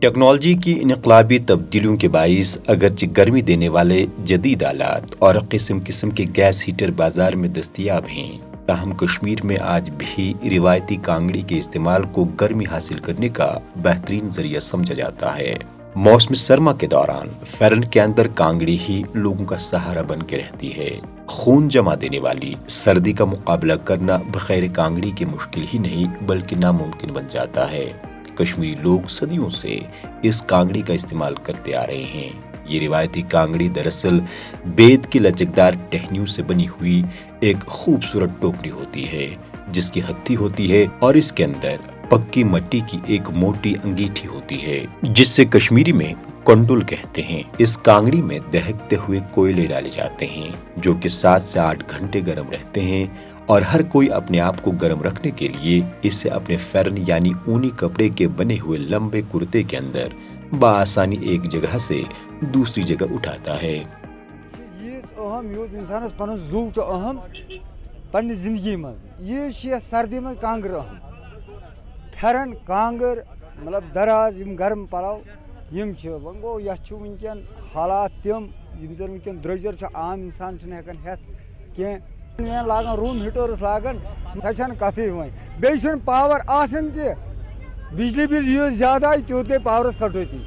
Technology کی انقلابی تبدیلیوں کے باعث اگرچہ گرمی دینے والے جدید آلات اور قسم قسم کے گیس ہیٹر بازار میں دستیاب ہیں، تاہم کشمیر میں آج بھی روایتی کانگڑی کے استعمال کو گرمی حاصل کرنے کا بہترین ذریعہ سمجھا جاتا ہے۔ موسم سرما کے دوران فرن کے اندر کانگڑی ہی لوگوں کا سہارا بن کے رہتی ہے۔ خون جما دینے والی سردی کا مقابلہ کرنا بغیر کانگڑی کے مشکل ہی نہیں بلکہ ناممکن بن جاتا ہے۔ کشمیری لوگ صدیوں سے اس کانگڑی کا استعمال کرتے آ رہے ہیں۔ یہ روایتی کانگڑی دراصل بید کی لچکدار ٹہنیوں سے بنی ہوئی ایک خوبصورت ٹوکری ہوتی ہے جس کی ہتھی ہوتی ہے اور اس کے اندر پکی مٹی کی ایک موٹی انگیٹھی ہوتی ہے جس سے کشمیری میں کنڈل کہتے ہیں۔ اس کانگڑی میں دہکتے ہوئے کوئلے ڈالے جاتے ہیں جو کہ 7 سے 8 گھنٹے گرم رہتے ہیں اور ہر کوئی اپنے آپ کو گرم رکھنے کے لیے اسے اپنے فرن یعنی اونی کپڑے کے بنے ہوئے لمبے کرتے کے اندر بآسانی ایک جگہ سے دوسری جگہ اٹھاتا ہے۔ انسانس پن زو اہم پنہ زندگی مز یہ سردی مز کانگر اہم پھرن کانگر مطلب دراز گرم پلو ون گو یہ ونکین حالات تم زن ونکین درجر عام انسان ہیکن ہیت کی لاگان روم ہیٹرس لاگان سہ کتھے وی بیس پاور آسان تہ بجلی بل یوت زیادہ آئی تیوت گئی پاورس کٹوتی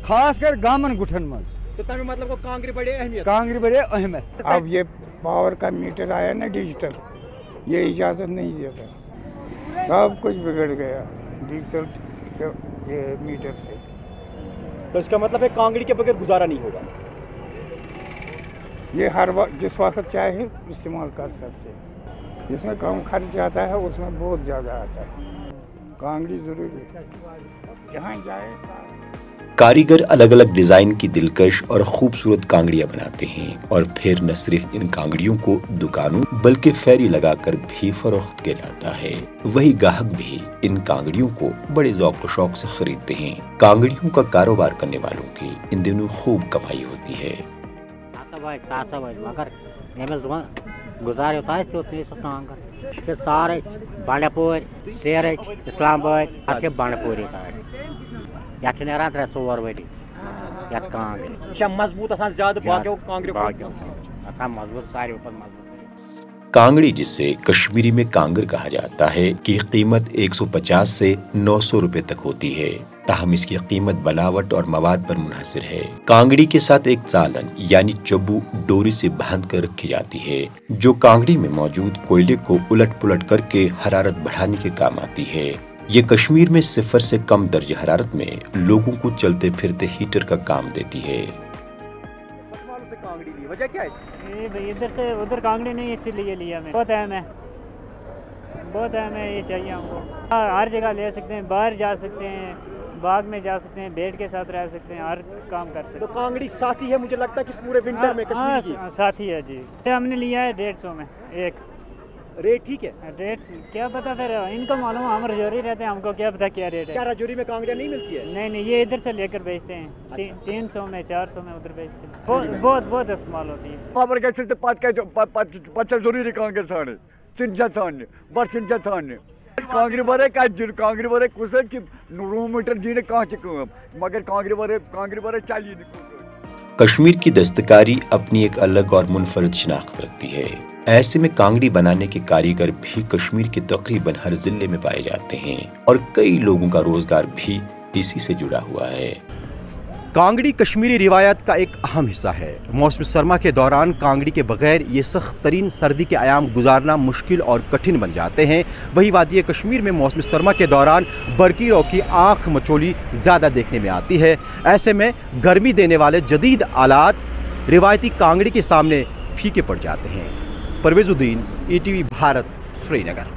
خاص کر گامن گٹھن مز تو تمہیں مطلب کو کانگری بڑے اہمیت اہمیت۔ اب یہ پاور کا میٹر آیا نا ڈیجیٹل، یہ اجازت نہیں دیتا، سب کچھ بگڑ گیا ڈیجیٹل یہ میٹر سے۔ تو اس کا مطلب ہے کانگڑی کے بغیر گزارا نہیں ہوگا۔ یہ ہر وقت جس وقت چاہے استعمال کر سکتے، جس میں کم خرچ آتا ہے اس میں بہت زیادہ آتا ہے۔ کانگڑی ضروری ہے جہاں جائے۔ کاریگر الگ الگ ڈیزائن کی دلکش اور خوبصورت کانگڑیاں بناتے ہیں اور پھر نہ صرف ان کانگڑیوں کو دکانوں بلکہ فیری لگا کر بھی فروخت کیا جاتا ہے۔ وہی گاہک بھی ان کانگڑیوں کو بڑے ذوق و شوق سے خریدتے ہیں۔ کانگڑیوں کا کاروبار کرنے والوں کی ان دنوں خوب کمائی ہوتی ہے۔ مگر گزار سارے بانڈی پور سیرچ اسلام آباد بانڈی پوری یہ نیران 3-4 ؤری یت کانگڑی مضبوط زیادہ مضبوط ساروی مضبوط۔ کانگڑی جسے کشمیری میں کانگر کہا جاتا ہے کی قیمت 150 سے 900 روپے تک ہوتی ہے، تاہم اس کی قیمت بناوٹ اور مواد پر منحصر ہے۔ کانگڑی کے ساتھ ایک چالن یعنی چبو ڈوری سے باندھ کر رکھی جاتی ہے جو کانگڑی میں موجود کوئلے کو الٹ پلٹ کر کے حرارت بڑھانے کے کام آتی ہے۔ یہ کشمیر میں 0 سے کم درجہ حرارت میں لوگوں کو چلتے پھرتے ہیٹر کا کام دیتی ہے۔ وجہ کیا ہے؟ ادھر سے ادھر کانگڑی نہیں اسی لیے لیا میں، بہت اہم ہے، یہ چاہیے ہم کو۔ ہر جگہ لے سکتے ہیں، باہر جا سکتے ہیں، باغ میں جا سکتے ہیں، بیٹ کے ساتھ رہ سکتے ہیں، ہر کام کر سکتے ہیں۔ تو کانگڑی ساتھی ہے مجھے لگتا ہے کہ پورے ونٹر میں کشمیر کی ساتھی ہے جی۔ ہم نے لیا ہے 150 میں ایک۔ ریٹ ٹھیک ہے؟ ریٹ کیا پتا، پھر ان کو معلوم، ہم رجوری رہتے ہیں، ہم کو کیا پتا کیا ریٹ ہے۔ کیا رجوری میں کانگڑیاں نہیں ملتی ہے؟ نہیں، یہ ادھر سے لے کر بیچتے ہیں، 300 میں 400 میں ادھر بیچتے ہیں، بہت استعمال ہوتی ہے۔ خبر گھر ضروری کانگر ثانے چنجا ثانے بڑ چنجا ثانے کانگری ورے کت دن کانگری ورے کس روم میٹر دی کم مگر کانگری ورے چلی کشمیر کی دستکاری اپنی ایک الگ اور منفرد شناخت رکھتی ہے۔ ایسے میں کانگڑی بنانے کے کاریگر بھی کشمیر کے تقریباً ہر ضلع میں پائے جاتے ہیں اور کئی لوگوں کا روزگار بھی اسی سے جڑا ہوا ہے۔ کانگڑی کشمیری روایت کا ایک اہم حصہ ہے۔ موسم سرما کے دوران کانگڑی کے بغیر یہ سخت ترین سردی کے ایام گزارنا مشکل اور کٹھن بن جاتے ہیں۔ وہی وادی کشمیر میں موسم سرما کے دوران برقی رو کی آنکھ مچولی زیادہ دیکھنے میں آتی ہے۔ ایسے میں گرمی دینے والے جدید آلات روایتی کانگڑی کے سامنے پھیکے پڑ جاتے ہیں۔ پرویز الدین، ETV بھارت، سری نگر۔